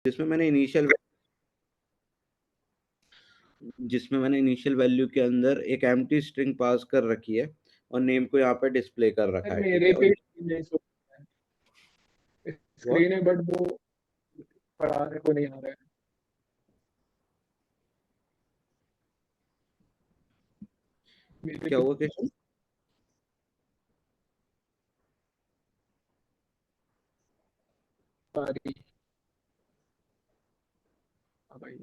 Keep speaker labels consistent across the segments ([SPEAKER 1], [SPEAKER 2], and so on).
[SPEAKER 1] जिसमें मैंने initial value के अंदर एक एम्प्टी स्ट्रिंग पास कर रखी है और नेम को यहाँ पे डिस्प्ले कर रखा
[SPEAKER 2] सर
[SPEAKER 1] है, ठीक
[SPEAKER 2] मेरे
[SPEAKER 1] है।
[SPEAKER 2] पे
[SPEAKER 1] और
[SPEAKER 2] नहीं सो
[SPEAKER 1] व्हाट,
[SPEAKER 2] स्क्रीन है बट वो पढ़ाने को नहीं आ रहा है मेरे
[SPEAKER 1] क्या
[SPEAKER 2] पे।
[SPEAKER 1] हुआ क्वेश्चन?
[SPEAKER 2] सारी हाँ भाई।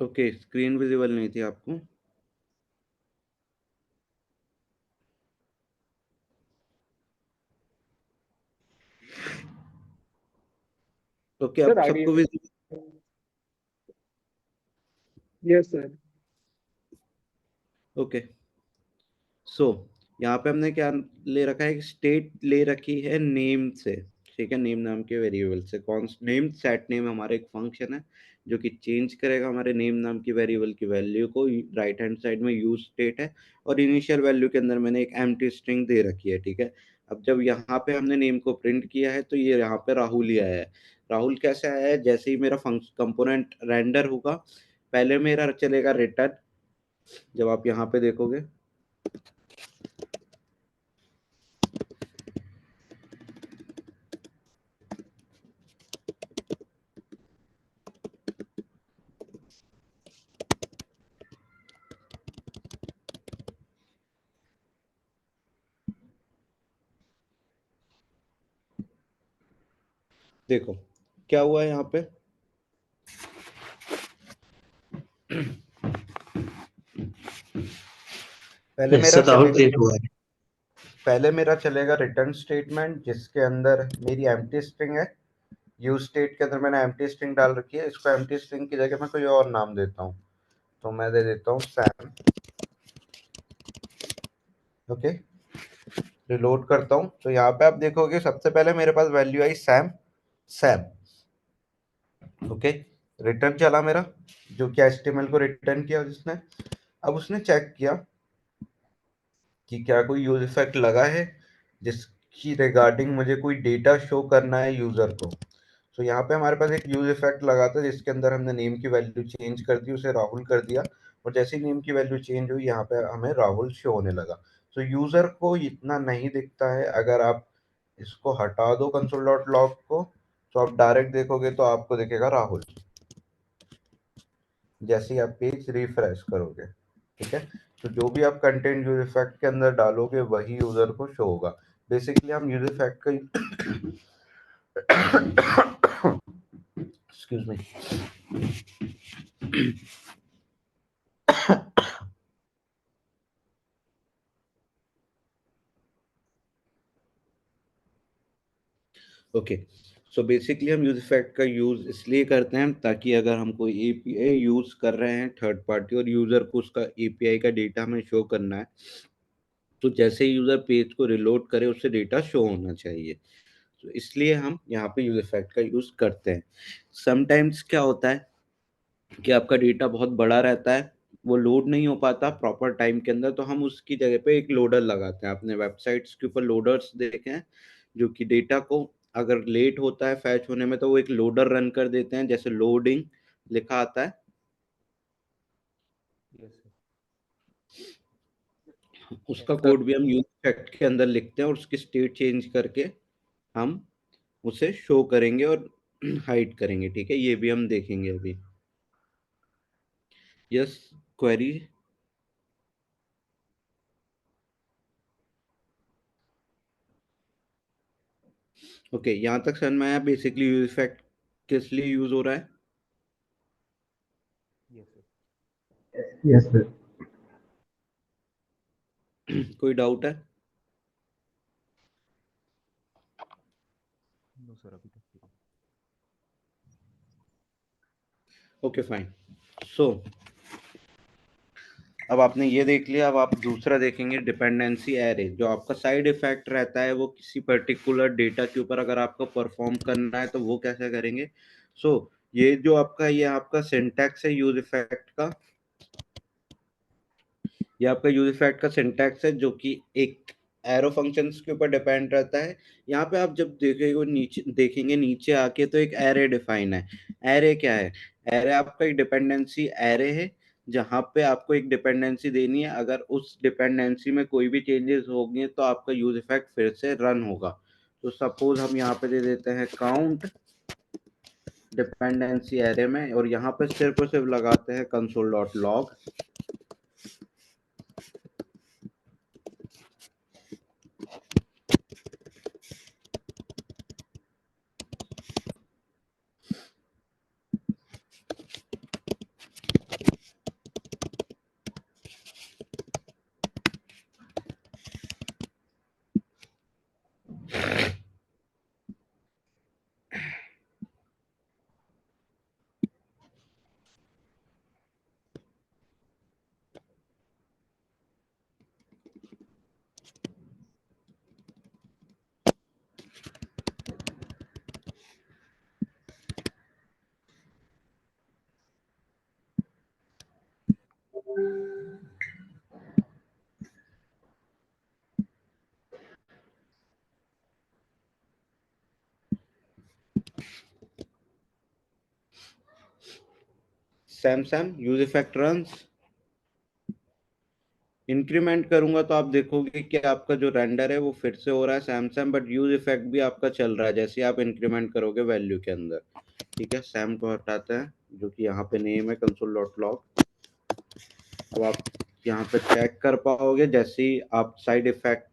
[SPEAKER 1] ओके, स्क्रीन विजिबल नहीं थी आपको। ओके,
[SPEAKER 2] सर
[SPEAKER 1] अब
[SPEAKER 2] आगे
[SPEAKER 1] सबको visible.
[SPEAKER 2] Yes sir.
[SPEAKER 1] Okay, so यहाँ पे हमने क्या ले रखा है, स्टेट ले रखी है नेम से, ठीक है। नेम नाम के वेरिएबल से कौन नेम सेट नेम हमारा एक फंक्शन है जो कि चेंज करेगा हमारे नेम नाम की वेरिएबल की वैल्यू को। राइट हैंड साइड में यूज स्टेट है और इनिशियल वैल्यू के अंदर मैंने एक एम्प्टी स्ट्रिंग दे रखी है, ठीक है। अब जब यहाँ पे हमने नेम को प्रिंट किया है तो ये यहाँ पे राहुल ही आया है। राहुल कैसे आया है? जैसे ही मेरा फंक्शन कंपोनेंट रेंडर होगा, पहले मेरा चलेगा रिटर्न। जब आप यहाँ पे देखोगे, देखो क्या हुआ है यहाँ पे। पहले
[SPEAKER 3] यस
[SPEAKER 1] मेरा
[SPEAKER 3] सर, राहुल
[SPEAKER 1] चलेगा
[SPEAKER 3] क्रिएट हुआ है।
[SPEAKER 1] पहले मेरा चलेगा रिटर्न स्टेटमेंट जिसके अंदर मेरी एम्प्टी स्ट्रिंग है। यूज स्टेट के अंदर मैंने एम्प्टी स्ट्रिंग डाल रखी है। इसको एम्प्टी स्ट्रिंग की जगह मैं कोई और नाम देता हूँ, तो मैं दे देता हूँ सैम। ओके, रिलोड करता हूँ तो यहाँ पे आप देखोगे सबसे पहले मेरे पास वैल्यू आई सैम सैम। ओके, रिटर्न चला मेरा, जो कि एचटीएमएल को रिटर्न किया जिसने। अब उसने चेक किया कि क्या कोई यूज इफेक्ट लगा है जिसकी रिगार्डिंग मुझे कोई डेटा शो करना है यूजर को। तो यहाँ पे हमारे पास एक यूज इफेक्ट लगा था जिसके अंदर हमने नेम की वैल्यू चेंज कर दी, उसे राहुल कर दिया। और जैसे ही नेम की वैल्यू चेंज हुई यहाँ पे हमें राहुल शो होने लगा। तो यूजर को इतना नहीं दिखता है। अगर आप इसको हटा दो कंसोल डॉट लॉग को, तो आप डायरेक्ट देखोगे तो आपको दिखेगा राहुल जैसे ही आप पेज रिफ्रेश करोगे, ठीक है। तो जो भी आप कंटेंट यूज इफेक्ट के अंदर डालोगे वही यूजर को शो होगा। बेसिकली हम यूज इफेक्ट का excuse me. Okay, so basically हम यूज इफेक्ट का यूज इसलिए करते हैं ताकि अगर हम कोई एपीआई यूज कर रहे हैं थर्ड पार्टी और यूजर को उसका एपीआई का डेटा हमें शो करना है, तो जैसे ही यूजर पेज को रिलोड करे उससे डेटा शो होना चाहिए। तो इसलिए हम यहाँ पे यूज इफेक्ट का यूज करते हैं। समटाइम्स क्या होता है कि आपका डेटा बहुत बड़ा रहता है, वो लोड नहीं हो पाता प्रॉपर टाइम के अंदर, तो हम उसकी जगह पे एक लोडर लगाते हैं। आपने वेबसाइट्स के ऊपर लोडर्स देखे हैं जो कि डेटा को अगर लेट होता है फैच होने में तो वो एक लोडर रन कर देते हैं, जैसे लोडिंग लिखा आता है।
[SPEAKER 4] Yes sir.
[SPEAKER 1] उसका
[SPEAKER 2] सर
[SPEAKER 1] कोड भी हम यूज इफेक्ट के अंदर लिखते हैं और उसकी स्टेट चेंज करके हम उसे शो करेंगे और हाइड करेंगे, ठीक है। ये भी हम देखेंगे अभी। Yes, query. ओके, यहाँ तक समझ में आया बेसिकली यूज इफेक्ट किस लिए यूज हो रहा है।
[SPEAKER 4] Yes sir.
[SPEAKER 3] Yes sir.
[SPEAKER 1] कोई डाउट है?
[SPEAKER 4] नो सर, अभी तक तो।
[SPEAKER 1] Okay fine. सो अब आपने ये देख लिया, अब आप दूसरा देखेंगे डिपेंडेंसी एरे। जो आपका साइड इफेक्ट रहता है वो किसी पर्टिकुलर डेटा के ऊपर अगर आपको परफॉर्म करना है तो वो कैसे करेंगे। सो ये आपका सिंटैक्स है यूज इफेक्ट का। ये आपका यूज इफेक्ट का सिंटैक्स है जो कि एक एरो फंक्शंस के ऊपर डिपेंड रहता है। यहाँ पे आप जब देखेंगे नीचे आके तो एक एरे डिफाइन है। एरे क्या है? एरे आपका एक डिपेंडेंसी एरे है, जहाँ पे आपको एक डिपेंडेंसी देनी है। अगर उस डिपेंडेंसी में कोई भी चेंजेस होंगे तो आपका यूज इफेक्ट फिर से रन होगा। तो सपोज हम यहाँ पे दे देते हैं काउंट डिपेंडेंसी एरे में, और यहाँ पे सिर्फ और सिर्फ लगाते हैं console dot log. Sam Sam use effect runs. Increment करूंगा तो आप देखोगे कि आपका जो रेंडर है वो फिर से हो रहा है सैम, बट यूज इफेक्ट भी आपका चल रहा है जैसे ही आप इंक्रीमेंट करोगे वैल्यू के अंदर। ठीक है, सैम को हटाते हैं, जो कि यहाँ पे नेम है कंसोल डॉट लॉग। अब आप यहाँ पे चेक कर पाओगे जैसे ही आप साइड इफेक्ट,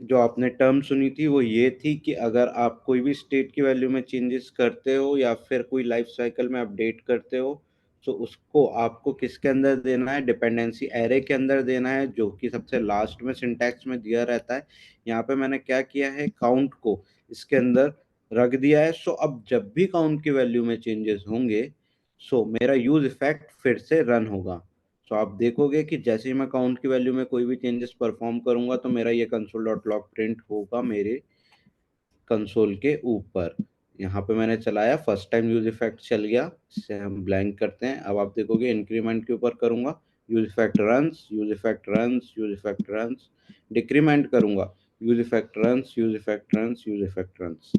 [SPEAKER 1] जो आपने टर्म सुनी थी वो ये थी कि अगर आप कोई भी स्टेट की वैल्यू में चेंजेस करते हो या फिर कोई लाइफ साइकिल में अपडेट करते हो, तो उसको आपको किसके अंदर देना है? डिपेंडेंसी एरे के अंदर देना है, जो कि सबसे लास्ट में सिंटैक्स में दिया रहता है। यहाँ पे मैंने क्या किया है, काउंट को इसके अंदर रख दिया है। सो अब जब भी काउंट की वैल्यू में चेंजेस होंगे, सो मेरा यूज इफेक्ट फिर से रन होगा। तो आप देखोगे कि जैसे ही मैं काउंट की वैल्यू में कोई भी चेंजेस परफॉर्म करूंगा तो मेरा ये कंसोल डॉट लॉग प्रिंट होगा मेरे कंसोल के ऊपर। यहाँ पे मैंने चलाया, फर्स्ट टाइम यूज इफेक्ट चल गया, इसे हम ब्लैंक करते हैं। अब आप देखोगे इंक्रीमेंट के ऊपर करूंगा, use effect runs, use effect runs, use effect runs. Decrement करूंगा, use effect runs, use effect runs, use effect runs.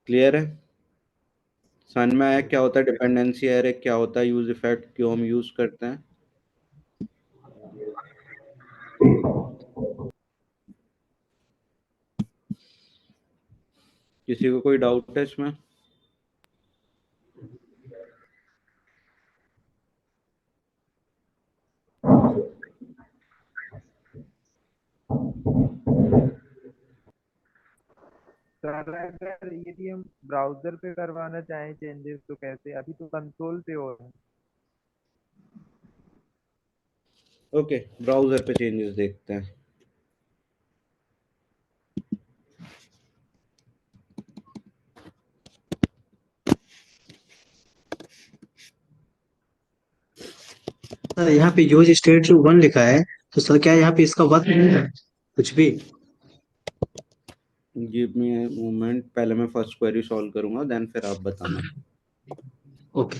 [SPEAKER 1] Clear है? समझ में आया क्या होता है डिपेंडेंसी एरे, क्या होता है यूज इफेक्ट, क्यों हम यूज करते हैं? किसी को कोई डाउट है इसमें?
[SPEAKER 4] सर अगर यदि हम ब्राउजर पे करवाना चाहें चेंजेस तो कैसे? अभी तो कंसोल पे हो रहा है।
[SPEAKER 1] ओके, ब्राउजर पे चेंजेस देखते हैं।
[SPEAKER 3] सर यहाँ पे यूज स्टेट जो 1 लिखा है, तो सर क्या यहाँ पे इसका वर्क नहीं है कुछ भी?
[SPEAKER 1] गिव मी ए मोमेंट, पहले मैं फर्स्ट क्वेरी सॉल्व करूंगा, देन फिर आप बताना।
[SPEAKER 3] ओके।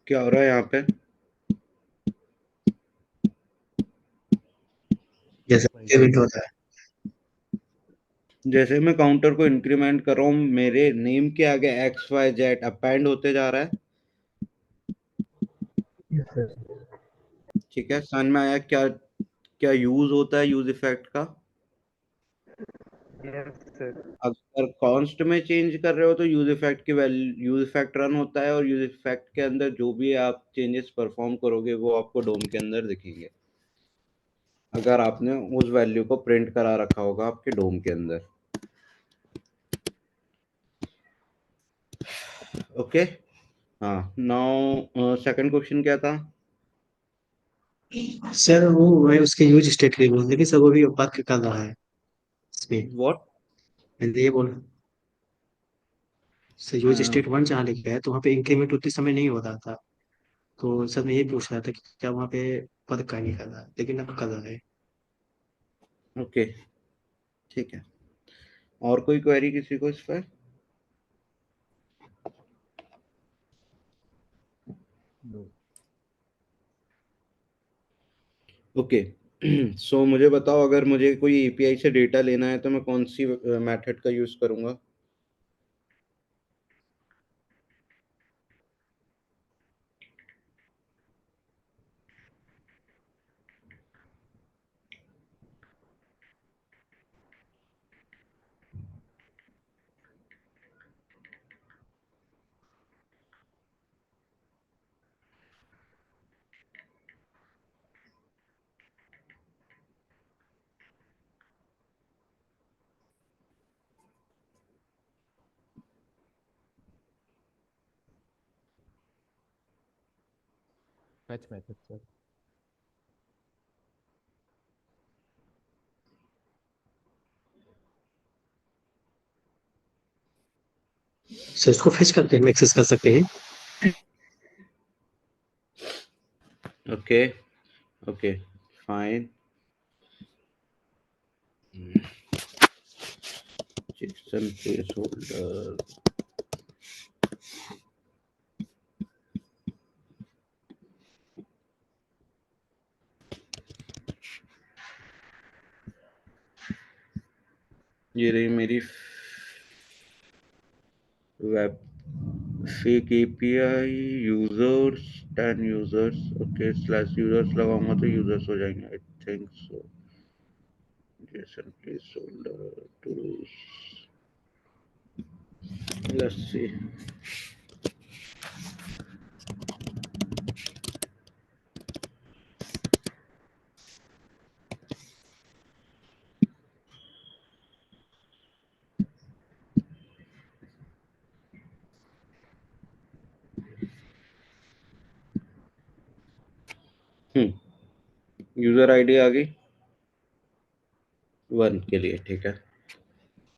[SPEAKER 1] क्या हो रहा है यहाँ पे?
[SPEAKER 3] जैसे पेमेंट होता है।
[SPEAKER 1] जैसे मैं काउंटर को इंक्रीमेंट कर रहा हूँ, मेरे नेम के आगे एक्स वाई जेड अपेंड होते जा रहा है।
[SPEAKER 3] Yes sir.
[SPEAKER 1] ठीक है, समझ में आया क्या क्या यूज होता है यूज इफेक्ट का?
[SPEAKER 4] Yes sir.
[SPEAKER 1] अगर कॉन्स्ट में चेंज कर रहे हो तो यूज इफेक्ट की वैल्यू, यूज इफेक्ट रन होता है, और यूज इफेक्ट के अंदर जो भी आप चेंजेस परफॉर्म करोगे वो आपको डोम के अंदर दिखेंगे, अगर आपने उस वैल्यू को प्रिंट करा रखा होगा आपके डोम के अंदर। ओके, हाँ। नाउ सेकंड क्वेश्चन क्या था?
[SPEAKER 3] सर वो मैं उसके यूज स्टेट के लिए बोल, लेकिन सर वो भी वर्क कर रहा है इस पे।
[SPEAKER 1] व्हाट?
[SPEAKER 3] मैंने ये बोला सर, यूज स्टेट 1 जहाँ लिखा है तो वहाँ पे इंक्रीमेंट उतने समय नहीं हो रहा था। तो सर मैं ये पूछ रहा था कि क्या वहाँ पे पद का नहीं कर रहा, लेकिन अब कर रहा है।
[SPEAKER 1] ओके, ठीक है। और कोई क्वेरी किसी को इस पर? ओके। सो मुझे बताओ, अगर मुझे कोई एपीआई से डेटा लेना है तो मैं कौन सी मेथड का यूज करूंगा?
[SPEAKER 5] Fetch method, sir.
[SPEAKER 3] सर इसको फेच करके हम एक्सेस कर सकते हैं।
[SPEAKER 1] Okay, okay, fine. JSON placeholder। ये रही मेरी web fake API. Users 10 users. Okay, slash users लगाऊंगा तो यूजर्स हो जाएंगे, I think so. JSON placeholder tools, let's see। User ID आ गई 1 के लिए, ठीक है।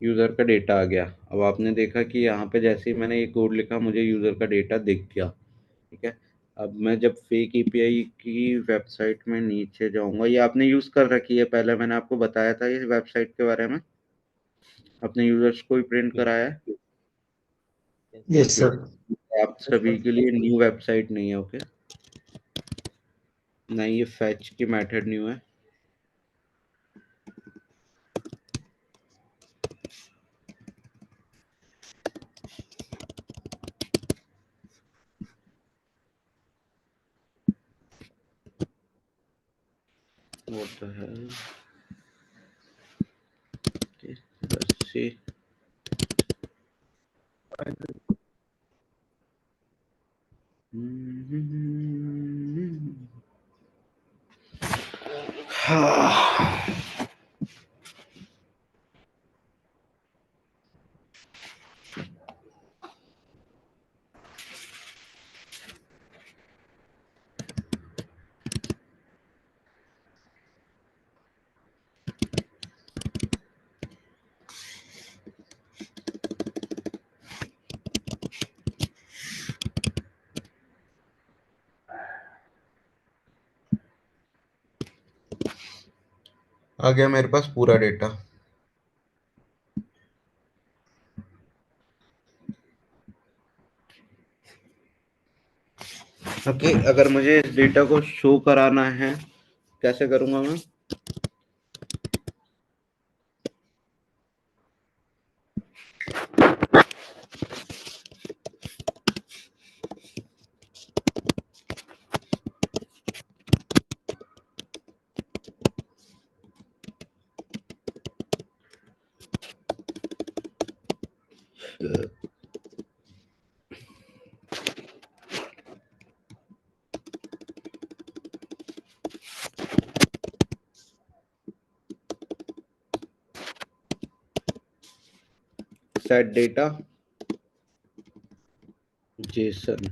[SPEAKER 1] यूजर का डेटा आ गया। अब आपने देखा कि यहाँ पे जैसे ही मैंने ये कोड लिखा मुझे यूजर का डेटा दिख गया, ठीक है। अब मैं जब फेक एपीआई की वेबसाइट में नीचे जाऊंगा, ये आपने यूज कर रखी है पहले, मैंने आपको बताया था इस वेबसाइट के बारे में, अपने यूजर्स को ही प्रिंट कराया है।
[SPEAKER 3] Yes sir.
[SPEAKER 1] आप सभी के लिए न्यू वेबसाइट नहीं है, ओके। नहीं, ये फैच की मेथड न्यू है। What the hell? Okay, let's see. आ गया मेरे पास पूरा डेटा। ओके, अगर मुझे इस डेटा को शो कराना है कैसे करूंगा मैं? Set data Jason.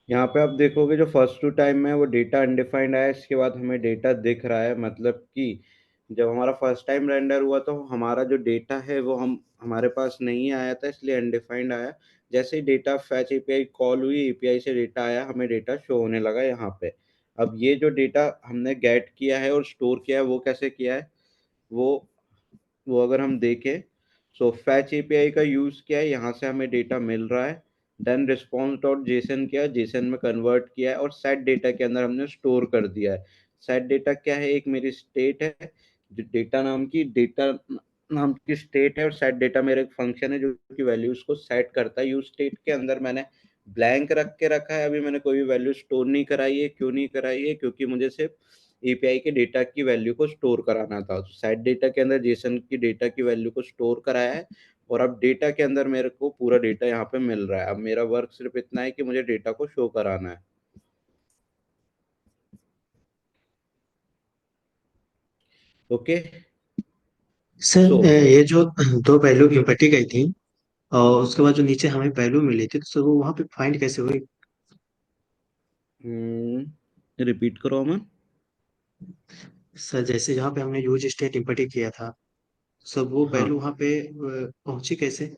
[SPEAKER 1] यहाँ पे आप देखोगे जो फर्स्ट टू टाइम में वो डेटा अनडिफाइंड आया, इसके बाद हमें डेटा दिख रहा है, मतलब कि जब हमारा फर्स्ट टाइम रेंडर हुआ तो हमारा जो डेटा है वो हमारे पास नहीं आया था, इसलिए अनडिफाइंड आया। जैसे ही डेटा फैच एपीआई कॉल हुई, एपीआई से डेटा आया, हमें डेटा शो होने लगा यहाँ पे। अब ये जो डेटा हमने गेट किया है और स्टोर किया है वो कैसे किया है, वो वो अगर हम देखें, सो फैच एपीआई का यूज किया है, यहाँ से हमें डेटा मिल रहा है। देन रिस्पॉन्स डॉट जेसन किया, जेसन में कन्वर्ट किया है और सेट डेटा के अंदर हमने स्टोर कर दिया है। सेट डेटा क्या है, एक मेरी स्टेट है, जो डेटा नाम की स्टेट है, और सेट डेटा मेरा एक फंक्शन है जो कि वैल्यूज को सेट करता है। यूज स्टेट के अंदर मैंने ब्लैंक रख के रखा है, अभी मैंने कोई भी वैल्यू स्टोर नहीं कराई है। क्यों नहीं कराई है, क्योंकि मुझे सिर्फ एपीआई के डेटा की वैल्यू को स्टोर कराना था। सेट डेटा के अंदर जेसन की डेटा की वैल्यू को स्टोर कराया है, और अब डेटा के अंदर मेरे को पूरा डेटा यहाँ पे मिल रहा है। अब मेरा वर्क सिर्फ इतना है कि मुझे डेटा को शो कराना है। ओके।
[SPEAKER 3] सर
[SPEAKER 1] सो
[SPEAKER 3] ये जो दो वैल्यू इम्पटी गई थी और उसके बाद जो नीचे हमें वैल्यू मिली थी तो सर वो वहाँ पे फाइंड कैसे हुई?
[SPEAKER 1] रिपीट करो अमन।
[SPEAKER 3] सर जैसे जहाँ पे हमने यूज स्टेट इम्पटी किया था, सर वो
[SPEAKER 1] हाँ,
[SPEAKER 3] वैल्यू वहाँ पे पहुंची कैसे?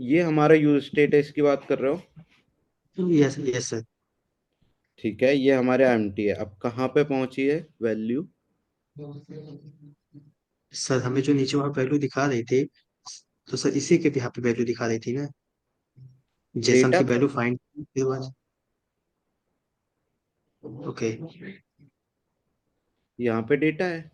[SPEAKER 1] ये हमारा यूज स्टेट है, इसकी बात कर रहे हो।
[SPEAKER 3] Yes yes sir.
[SPEAKER 1] ठीक है, ये हमारे एम्प्टी है। अब कहाँ पे पहुंची है वैल्यू।
[SPEAKER 3] सर हमें जो नीचे वहाँ वैल्यू दिखा रही थी, तो सर इसी के भी यहाँ पे वैल्यू दिखा रही थी ना, जेसन
[SPEAKER 1] डेटा
[SPEAKER 3] की
[SPEAKER 1] पे
[SPEAKER 3] वैल्यू फाइंड के बाद। ओके।
[SPEAKER 1] यहाँ पे डेटा है।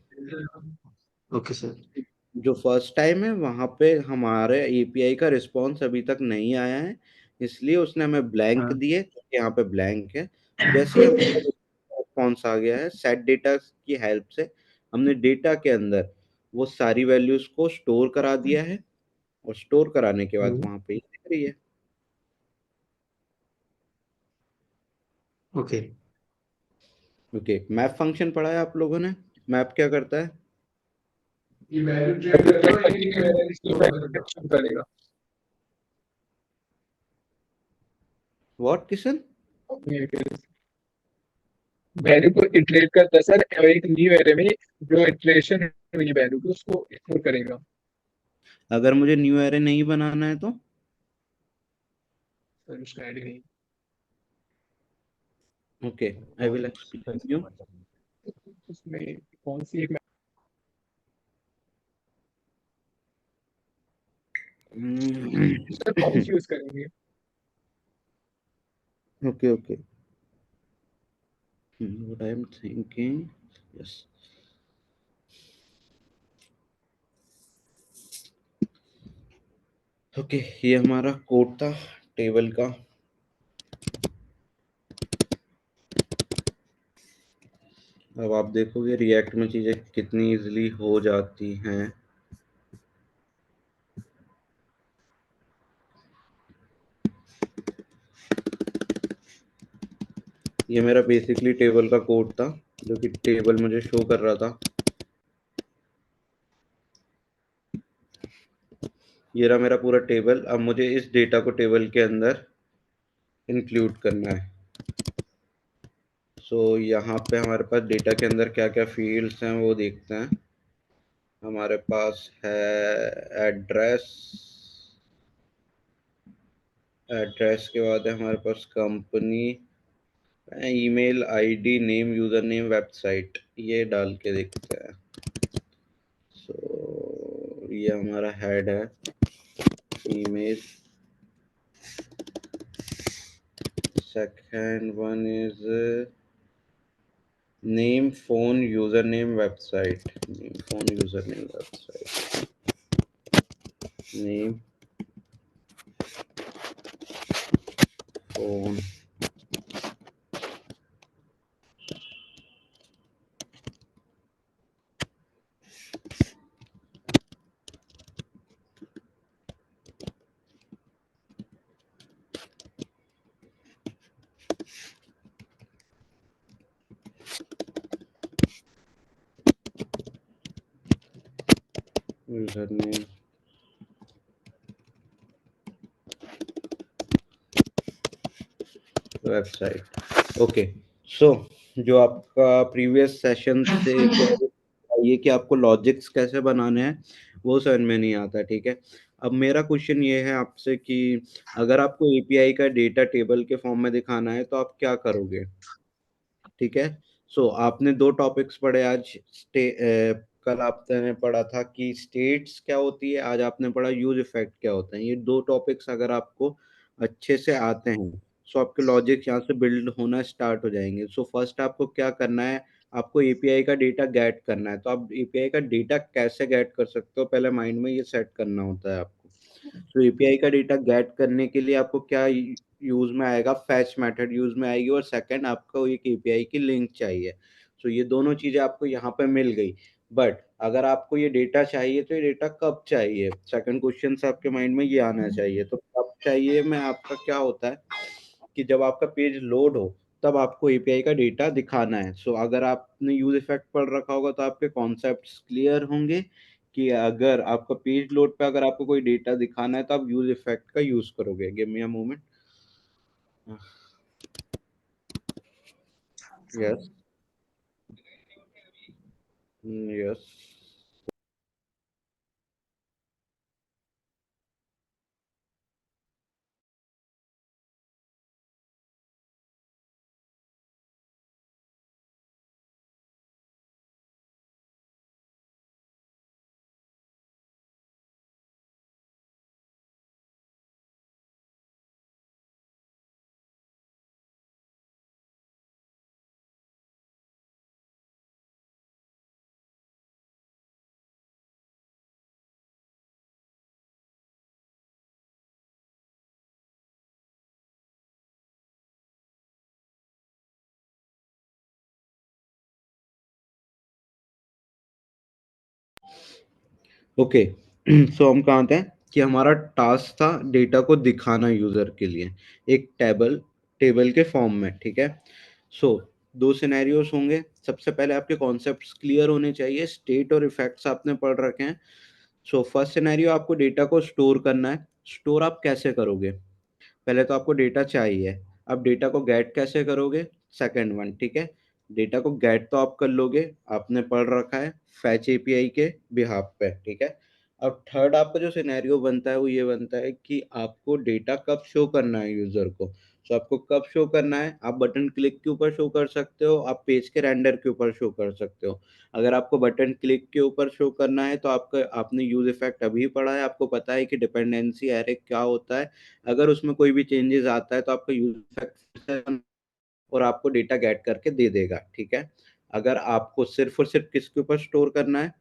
[SPEAKER 3] Okay sir.
[SPEAKER 1] जो फर्स्ट टाइम है वहां पे हमारे एपीआई का रिस्पांस अभी तक नहीं आया है, इसलिए उसने हमें ब्लैंक
[SPEAKER 3] हाँ।
[SPEAKER 1] दिए, क्योंकि यहाँ पे ब्लैंक है। जैसे ही हमारा रिस्पॉन्स आ गया है, सेट डेटा की हेल्प से हमने डेटा के अंदर वो सारी वैल्यूज को स्टोर करा दिया है, और स्टोर कराने के बाद वहां पे ये दिख रही है।
[SPEAKER 3] ओके।
[SPEAKER 1] ओके, मैप फंक्शन पढ़ा है आप लोगों ने। मैप क्या करता है।
[SPEAKER 2] ये वैल्यू ट्रेड करेगा और ये न्यू वैल्यू स्टोर करेगा, शो करेगा।
[SPEAKER 1] व्हाट किशन।
[SPEAKER 2] वैल्यू को इटरेट करता है सर, और एक न्यू एरे में जो इटरेशन हुई वैल्यू को उसको स्टोर करेगा।
[SPEAKER 1] अगर मुझे न्यू एरे नहीं बनाना है तो।
[SPEAKER 2] सर उसका ऐड नहीं।
[SPEAKER 1] Okay, I will explain you.
[SPEAKER 2] उसमें कौन सी एक सर कौन सी यूज करेंगे?
[SPEAKER 1] Okay okay, what I am thinking, yes. Okay, ये हमारा कोड था टेबल का। अब आप देखोगे रिएक्ट में चीजें कितनी इजीली हो जाती हैं। ये मेरा बेसिकली टेबल का कोड था, जो कि टेबल मुझे शो कर रहा था। ये रहा मेरा पूरा टेबल। अब मुझे इस डेटा को टेबल के अंदर इंक्लूड करना है। सो यहाँ पे हमारे पास डेटा के अंदर क्या क्या फील्ड्स हैं वो देखते हैं। हमारे पास है एड्रेस, एड्रेस के बाद है हमारे पास company, email ID, name, user name, website, ये डाल के देखते हैं। सो ये हमारा हेड है, email. Second one is name, phone, user name, website. Name, phone, user name, website, name, phone. User name, website. Okay, so जो आपका प्रीवियस सेशन से ये कि आपको लॉजिक्स कैसे बनाने हैं वो समझ में नहीं आता, ठीक है। अब मेरा क्वेश्चन ये है आपसे कि अगर आपको एपीआई का डेटा टेबल के फॉर्म में दिखाना है तो आप क्या करोगे, ठीक है। सो आपने दो टॉपिक्स पढ़े आज। कल आपने पढ़ा था कि स्टेट्स क्या होती है, आज आपने पढ़ा यूज इफेक्ट क्या होता है। ये दो टॉपिक्स अगर आपको अच्छे से आते हैं सो आपके लॉजिक यहाँ से बिल्ड होना स्टार्ट हो जाएंगे। सो फर्स्ट आपको क्या करना है, आपको एपीआई का डेटा गेट करना है। तो आप एपीआई का डेटा कैसे गेट कर सकते हो, पहले माइंड में ये सेट करना होता है आपको। तो एपीआई का डेटा गेट करने के लिए आपको क्या यूज में आएगा, फैच मेथड यूज में आएगी, और सेकंड आपको एक एपीआई की लिंक चाहिए। सो ये दोनों चीजें आपको यहाँ पे मिल गई। बट अगर आपको ये डेटा चाहिए तो ये डेटा कब चाहिए, सेकंड क्वेश्चन से आपके माइंड में ये आना चाहिए। तो कब चाहिए में आपका क्या होता है कि जब आपका पेज लोड हो तब आपको एपीआई का डेटा दिखाना है। सो अगर आपने यूज इफेक्ट पढ़ रखा होगा तो आपके कॉन्सेप्ट्स क्लियर होंगे कि अगर आपका पेज लोड पे अगर आपको कोई डेटा दिखाना है तो आप यूज इफेक्ट का यूज करोगे। Give me a moment. Yes, yes. Okay, so हम कहाँ थे कि हमारा टास्क था डेटा को दिखाना यूजर के लिए एक टेबल के फॉर्म में, ठीक है। सो दो सिनेरियोस होंगे। सबसे पहले आपके कॉन्सेप्ट्स क्लियर होने चाहिए, स्टेट और इफेक्ट्स आपने पढ़ रखे हैं। सो फर्स्ट सिनेरियो, आपको डेटा को स्टोर करना है। स्टोर आप कैसे करोगे, पहले तो आपको डेटा चाहिए, अब डेटा को गेट कैसे करोगे, सेकंड वन, ठीक है। डेटा को गेट तो आप कर लोगे, आपने पढ़ रखा है फैच एपीआई के बिहाफ पे, ठीक है। अब थर्ड आपका जो सिनेरियो बनता है वो ये बनता है कि आपको डेटा कब शो करना है यूजर को। सो आपको कब शो करना है, आप बटन क्लिक के ऊपर शो कर सकते हो, आप पेज के रेंडर के ऊपर शो कर सकते हो। अगर आपको बटन क्लिक के ऊपर शो करना है तो आपका आपने यूज इफेक्ट अभी पढ़ा है, आपको पता है कि डिपेंडेंसी एरे क्या होता है। अगर उसमें कोई भी चेंजेस आता है तो आपका यूज इफेक्ट और आपको डेटा गेट करके दे देगा, ठीक है। अगर आपको सिर्फ और सिर्फ किसके ऊपर स्टोर करना है,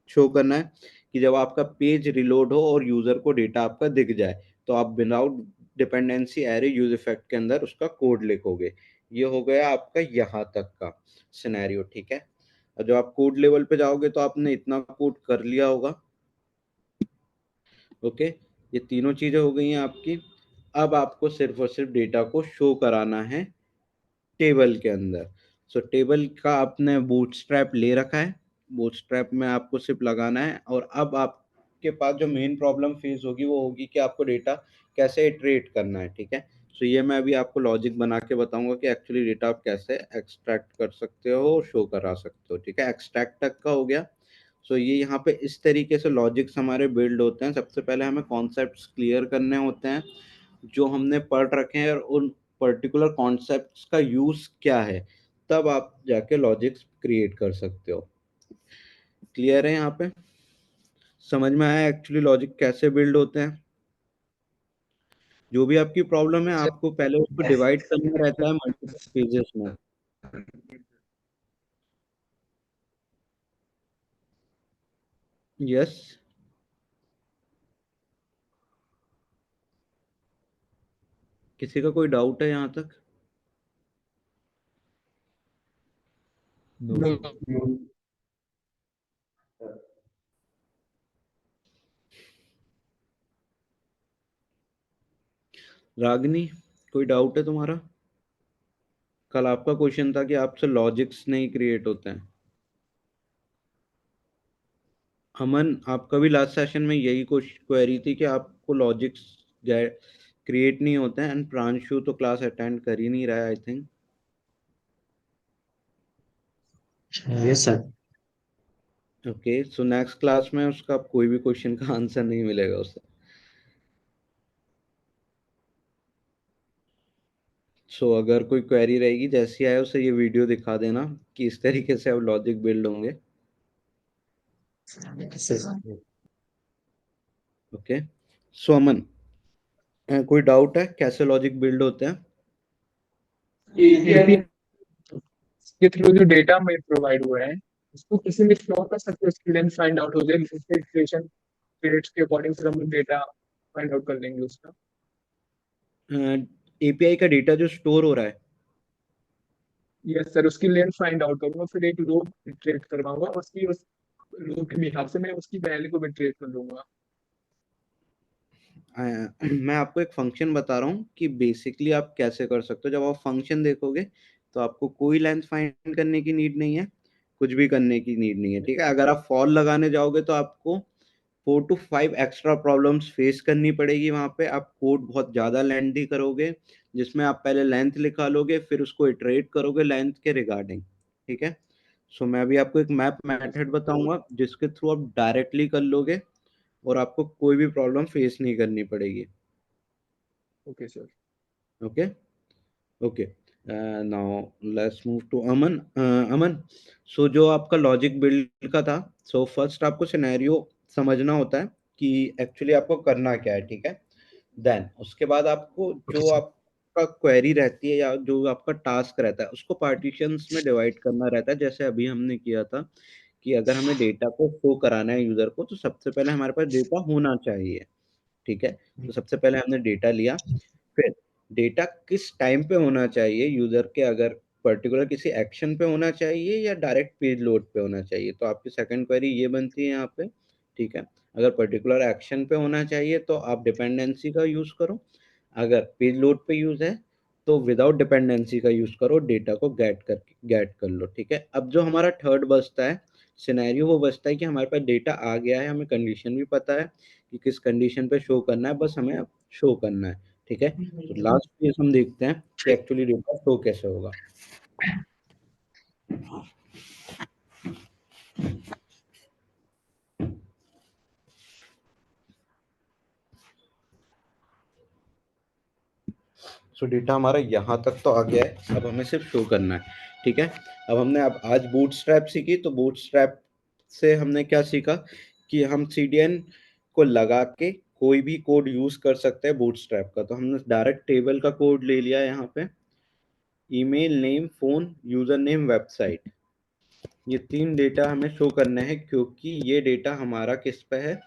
[SPEAKER 1] शो करना है कि जब आपका पेज रिलोड हो और यूजर को डेटा आपका दिख जाए तो आप without dependency array use effect के अंदर उसका कोड लिखोगे। ये हो गया आपका यहाँ तक का सिनेरियो, ठीक है। और जब आप कोड लेवल पे जाओगे तो आपने इतना कोड कर लिया होगा। ओके, ये तीनों चीजें हो गई हैं आपकी। अब आपको सिर्फ और सिर्फ डेटा को शो कराना है टेबल के अंदर। सो टेबल का आपने बूटस्ट्रैप ले रखा है, बूटस्ट्रैप में आपको सिर्फ लगाना है। और अब आपके पास जो मेन प्रॉब्लम फेस होगी वो होगी कि आपको डेटा कैसे इटरेट करना है, ठीक है। सो ये मैं अभी आपको लॉजिक बना के बताऊंगा कि एक्चुअली डेटा आप कैसे एक्सट्रैक्ट कर सकते हो और शो करा सकते हो, ठीक है। एक्सट्रैक्ट तक का हो गया। सो ये यहाँ पे इस तरीके से लॉजिक्स हमारे बिल्ड होते हैं। सबसे पहले हमें कॉन्सेप्ट्स क्लियर करने होते हैं जो हमने पढ़ रखे हैं और उन पर्टिकुलर कॉन्सेप्ट्स का यूज क्या है, तब आप जाके लॉजिक्स क्रिएट कर सकते हो। क्लियर है यहाँ पे, समझ में आया एक्चुअली लॉजिक कैसे बिल्ड होते हैं। जो भी आपकी प्रॉब्लम है आपको पहले उसको डिवाइड करना रहता है मल्टीपल पेजेस में। यस, किसी का कोई डाउट है यहाँ तक?
[SPEAKER 4] नो।
[SPEAKER 1] रागनी, कोई डाउट है तुम्हारा? कल आपका क्वेश्चन था कि आपसे लॉजिक्स नहीं क्रिएट होते हैं। अमन, आपका भी लास्ट सेशन में यही क्वेरी थी कि आपको लॉजिक्स क्रिएट नहीं होते हैं, एंड प्रांशु तो क्लास अटेंड कर ही नहीं रहा है I think.
[SPEAKER 3] Yes sir.
[SPEAKER 1] Okay, so next class में उसका कोई भी क्वेश्चन का आंसर नहीं मिलेगा उसे। सो अगर कोई क्वेरी रहेगी जैसी आए उसे ये वीडियो दिखा देना कि इस तरीके से अब लॉजिक बिल्ड होंगे। ओके, सो अमन, कोई डाउट है कैसे लॉजिक बिल्ड होते हैं?
[SPEAKER 2] एपीआई के थ्रू जो डेटा में प्रोवाइड हुआ है उसको किसी में स्टोर कर सकते हो, उसकी लेंथ फाइंड आउट हो जाए, उसके इक्वेशन रेट्स के अकॉर्डिंग से हम लोग डेटा फाइंड आउट कर लेंगे उसका।
[SPEAKER 1] एपीआई का डेटा जो स्टोर हो रहा है,
[SPEAKER 2] यस सर, उसकी लेंथ फाइंड आउट करूंगा, फिर एक रो ट्रेड करवाऊंगा, उसकी उस रो के हिसाब से मैं उसकी वैल्यू को भी ट्रेड कर लूंगा।
[SPEAKER 1] मैं आपको एक फंक्शन बता रहा हूँ कि बेसिकली आप कैसे कर सकते हो। जब आप फंक्शन देखोगे तो आपको कोई लेंथ फाइंड करने की नीड नहीं है, कुछ भी करने की नीड नहीं है, ठीक है। अगर आप फॉर लगाने जाओगे तो आपको 4 to 5 एक्स्ट्रा प्रॉब्लम्स फेस करनी पड़ेगी। वहां पे आप कोड बहुत ज्यादा लेंथी करोगे, जिसमें आप पहले लेंथ लिखा लोगे, फिर उसको इटरेट करोगे लेंथ के रिगार्डिंग, ठीक है। सो मैं अभी आपको एक मैप मेथड बताऊंगा जिसके थ्रू आप डायरेक्टली कर लोगे और आपको कोई भी प्रॉब्लम फेस नहीं करनी पड़ेगी।
[SPEAKER 2] Okay sir.
[SPEAKER 1] Okay, okay, now let's move to Aman. Aman, so जो आपका लॉजिक बिल्ड का था, सो फर्स्ट आपको सिनेरियो समझना होता है कि एक्चुअली आपको करना क्या है, ठीक है। देन उसके बाद आपको
[SPEAKER 3] ओके
[SPEAKER 1] जो
[SPEAKER 3] सर।
[SPEAKER 1] आपका क्वेरी रहती है या जो आपका टास्क रहता है उसको पार्टीशंस में डिवाइड करना रहता है, जैसे अभी हमने किया था कि अगर हमें डेटा को शो कराना है यूजर को तो सबसे पहले हमारे पास डेटा होना चाहिए, ठीक है। तो सबसे पहले हमने डेटा लिया, फिर डेटा किस टाइम पे होना चाहिए यूजर के, अगर पर्टिकुलर किसी एक्शन पे होना चाहिए या डायरेक्ट पेज लोड पे होना चाहिए, तो आपकी सेकंड क्वेरी ये बनती है यहाँ पे, ठीक है। अगर पर्टिकुलर एक्शन पे होना चाहिए तो आप डिपेंडेंसी का यूज करो, अगर पेज लोड पे यूज है तो विदाउट डिपेंडेंसी का यूज करो, डेटा को गेट कर लो, ठीक है। अब जो हमारा थर्ड बचता है सिनेरियो, वो बचता है कि हमारे पास डेटा आ गया है, हमें कंडीशन भी पता है कि किस कंडीशन पे शो करना है, बस हमें अब शो करना है, ठीक है। तो लास्ट केस हम देखते हैं कि एक्चुअली डेटा शो कैसे होगा। सो डेटा हमारा यहाँ तक तो आ गया है, अब हमें सिर्फ शो करना है, ठीक है। अब हमने अब आज बूटस्ट्रैप सीखी, तो बूटस्ट्रैप से हमने क्या सीखा कि हम सीडीएन को लगा के कोई भी कोड यूज कर सकते हैं बूटस्ट्रैप का। तो हमने डायरेक्ट टेबल का कोड ले लिया यहाँ पे, email name, phone, user name, website, ये 3 डेटा हमें शो करना है क्योंकि ये डेटा हमारा किस पे है,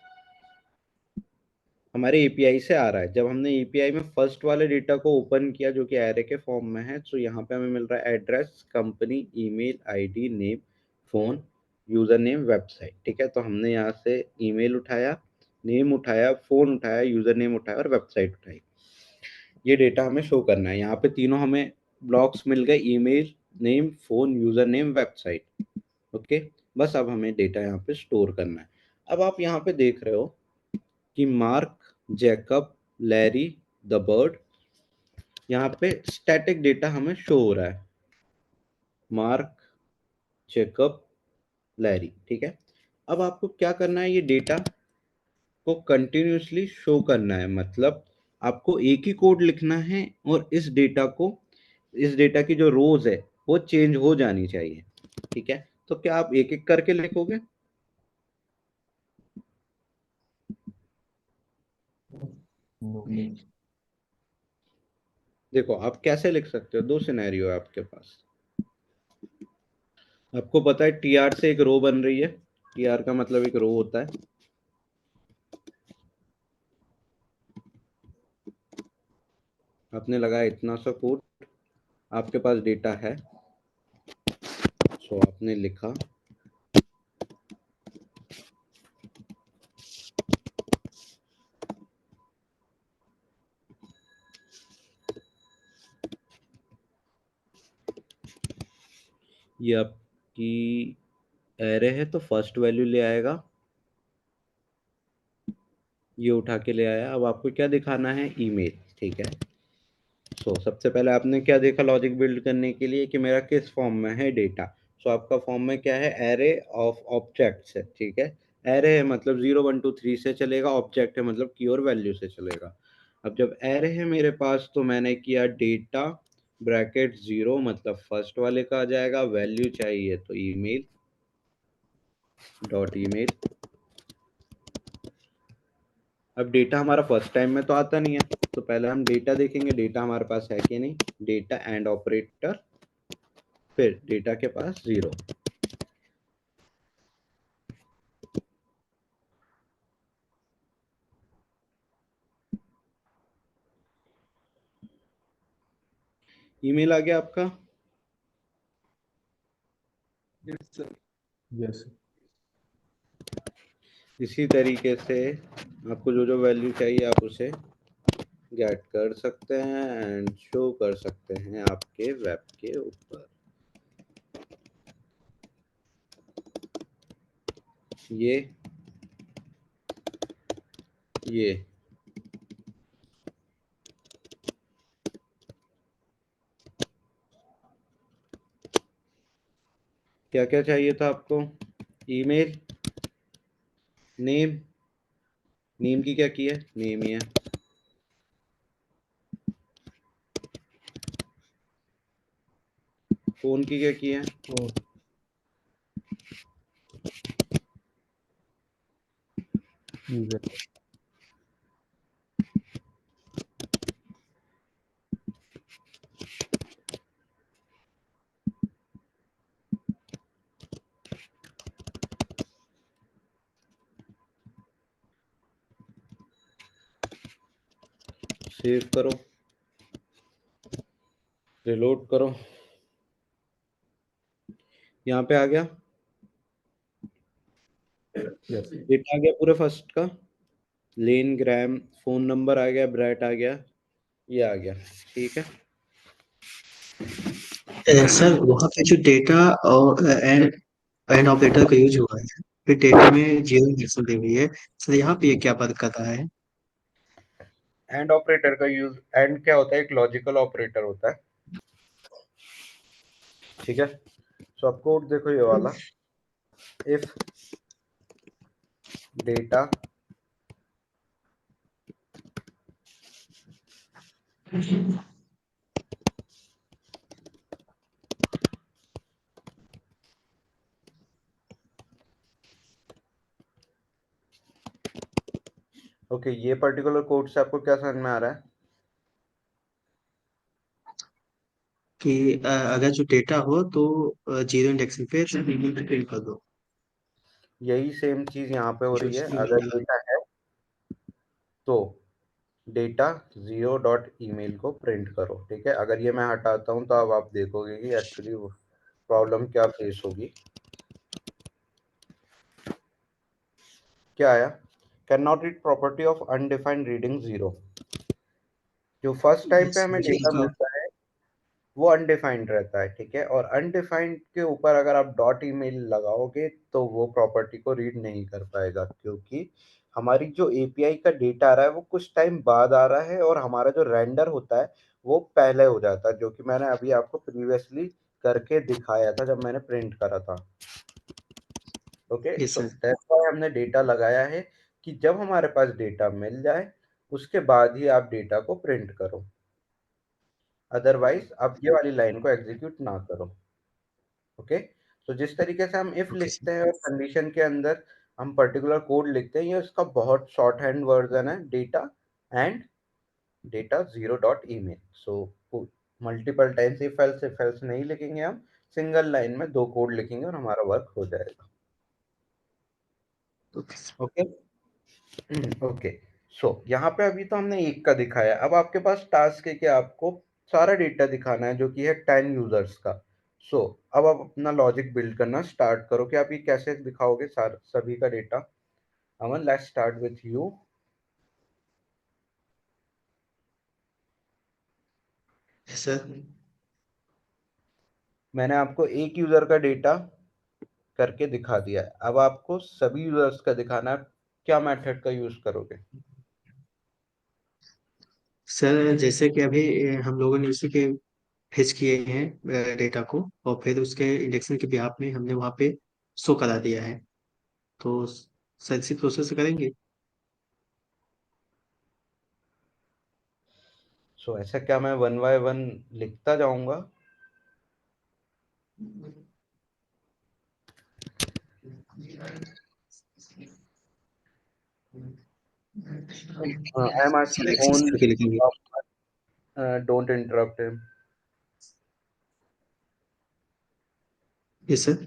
[SPEAKER 1] हमारे एपीआई से आ रहा है। जब हमने एपीआई में फर्स्ट वाले डेटा को ओपन किया जो कि एरे के फॉर्म में है, तो यहाँ पे हमें मिल रहा है address, company, email ID, name, phone, user name, website, ठीक है। तो हमने यहाँ से ईमेल उठाया, नेम उठाया, फोन उठाया, यूजर नेम उठाया और वेबसाइट उठाई। ये डेटा हमें शो करना है। यहाँ पे तीनों हमें ब्लॉक्स मिल गए, email name, phone, user name, website, okay. बस अब हमें डेटा यहाँ पे स्टोर करना है। अब आप यहाँ पे देख रहे हो कि mark, Jacob, Larry, the bird, यहाँ पे स्टैटिक डेटा हमें शो हो रहा है, मार्क, जैकब, लैरी, ठीक है। अब आपको क्या करना है, ये डेटा को कंटिन्यूसली शो करना है, मतलब आपको एक ही कोड लिखना है और इस डेटा की जो रोज है वो चेंज हो जानी चाहिए, ठीक है। तो क्या आप एक एक करके लिखोगे? देखो आप कैसे लिख सकते हो, दो सिनेरियो है आपके पास। आपको पता है टीआर से एक रो बन रही है, टीआर का मतलब एक रो होता है। आपने लगाया इतना सा कोड, आपके पास डेटा है, सो आपने लिखा, ये आपकी एरे है तो फर्स्ट वैल्यू ले आएगा, ये उठा के ले आया। अब आपको क्या दिखाना है, ईमेल, ठीक है। सो सबसे पहले आपने क्या देखा लॉजिक बिल्ड करने के लिए कि मेरा किस फॉर्म में है डेटा। सो आपका फॉर्म में क्या है, एरे ऑफ ऑब्जेक्ट्स है, ठीक है। एरे है मतलब 0 1 2 3 से चलेगा, ऑब्जेक्ट है मतलब की और वैल्यू से चलेगा। अब जब एरे है मेरे पास तो मैंने किया डेटा ब्रैकेट 0 मतलब फर्स्ट वाले का आ जाएगा, वैल्यू चाहिए तो ईमेल डॉट ईमेल। अब डेटा हमारा फर्स्ट टाइम में तो आता नहीं है, तो पहले हम डेटा देखेंगे डेटा हमारे पास है कि नहीं। डेटा एंड ऑपरेटर, फिर डेटा के पास 0। ईमेल आ गया आपका।
[SPEAKER 2] Yes, sir.
[SPEAKER 4] यस
[SPEAKER 1] इसी तरीके से आपको जो जो वैल्यू चाहिए आप उसे गेट कर सकते हैं एंड शो कर सकते हैं आपके वेब के ऊपर। ये क्या क्या चाहिए था आपको, ईमेल, नेम, नेम की क्या की है, नेम ही है। फोन की क्या की है,
[SPEAKER 4] यूजर
[SPEAKER 1] सेव करो, रिलोड करो। यहाँ पे आ गया,
[SPEAKER 4] यस
[SPEAKER 1] डेटा आ गया पूरे फर्स्ट का, लेन, ग्राम, फोन नंबर आ गया, ब्रैट आ गया, ये आ गया, ठीक है।
[SPEAKER 3] सर वहाँ पे जो डेटा और एंड ऑपरेटर का यूज हुआ है, फिर डेटा में जीरो इंडेक्सिंग दी हुई है। सर यहाँ पे ये क्या बात कर रहा है?
[SPEAKER 1] एंड ऑपरेटर का यूज, एंड क्या होता है, एक लॉजिकल ऑपरेटर होता है, ठीक है। सो आप कोड देखो ये वाला, इफ डेटा ओके, ये पर्टिकुलर कोड से आपको क्या समझ में आ रहा है,
[SPEAKER 3] कि अगर जो डेटा हो तो जीरो इंडेक्सिंग पे प्रिंट कर दो।
[SPEAKER 1] यही सेम चीज यहाँ पे हो
[SPEAKER 3] जो
[SPEAKER 1] रही है।
[SPEAKER 3] string
[SPEAKER 1] अगर
[SPEAKER 3] है।
[SPEAKER 1] डेटा है तो डेटा 0 डॉट ईमेल को प्रिंट करो, ठीक है। अगर ये मैं हटाता हूँ तो अब आप देखोगे कि एक्चुअली प्रॉब्लम क्या फेस होगी। क्या आया, can not read property of undefined reading 0। जो फर्स्ट टाइम पे
[SPEAKER 3] Yes,
[SPEAKER 1] हमें
[SPEAKER 3] मुझे
[SPEAKER 1] डेटा
[SPEAKER 3] इसका
[SPEAKER 1] मिलता है वो अनडिफाइंड रहता है, ठीक है। और अनडिफाइंड के ऊपर अगर आप डॉट ईमेल लगाओगे तो वो प्रॉपर्टी को रीड नहीं कर पाएगा, क्योंकि हमारी जो एपीआई का डेटा आ रहा है वो कुछ टाइम बाद आ रहा है और हमारा जो रेंडर होता है वो पहले हो जाता है, जो कि मैंने अभी आपको प्रीवियसली करके दिखाया था जब मैंने प्रिंट करा था। Okay,
[SPEAKER 3] yes
[SPEAKER 1] so
[SPEAKER 3] sir.
[SPEAKER 1] That's why हमने डेटा लगाया है कि जब हमारे पास डेटा मिल जाए उसके बाद ही आप डेटा को प्रिंट करो, अदरवाइज आप ये वाली लाइन को एग्जीक्यूट ना करो। ओके, तो जिस तरीके से हम इफ
[SPEAKER 3] ओके सर।
[SPEAKER 1] लिखते हैं और कंडीशन के अंदर हम पर्टिकुलर कोड लिखते हैं, ये उसका बहुत शॉर्ट हैंड वर्जन है, data and data 0 dot email. So multiple times if else नहीं लिखेंगे, हम सिंगल लाइन में दो कोड लिखेंगे और हमारा वर्क हो जाएगा।
[SPEAKER 3] Okay sir.
[SPEAKER 1] Okay, okay. So यहाँ पे अभी तो हमने एक का दिखाया, अब आपके पास टास्क है कि आपको सारा डेटा दिखाना है जो कि है 10 यूजर्स का। सो अब आप अपना लॉजिक बिल्ड करना स्टार्ट करो कि आप ये कैसे दिखाओगे सभी का data. Aman, let's start with you.
[SPEAKER 3] Yes sir.
[SPEAKER 1] मैंने आपको एक यूजर का डेटा करके दिखा दिया है, अब आपको सभी यूजर्स का दिखाना है क्या मेथड का यूज करोगे?
[SPEAKER 3] सर जैसे कि अभी हम लोगों ने उसी के फेच किए हैं डेटा को, और फिर उसके इंडेक्सिंग के बिहाफ में हमने वहाँ पे शो करा दिया है, तो सर इसी प्रोसेस से करेंगे।
[SPEAKER 1] सो ऐसा क्या मैं 1 बाय 1 लिखता जाऊंगा? I am
[SPEAKER 3] sir
[SPEAKER 1] asking
[SPEAKER 3] access
[SPEAKER 1] only,
[SPEAKER 3] करके लिखेंगे।
[SPEAKER 1] Don't interrupt him.
[SPEAKER 3] Yes sir.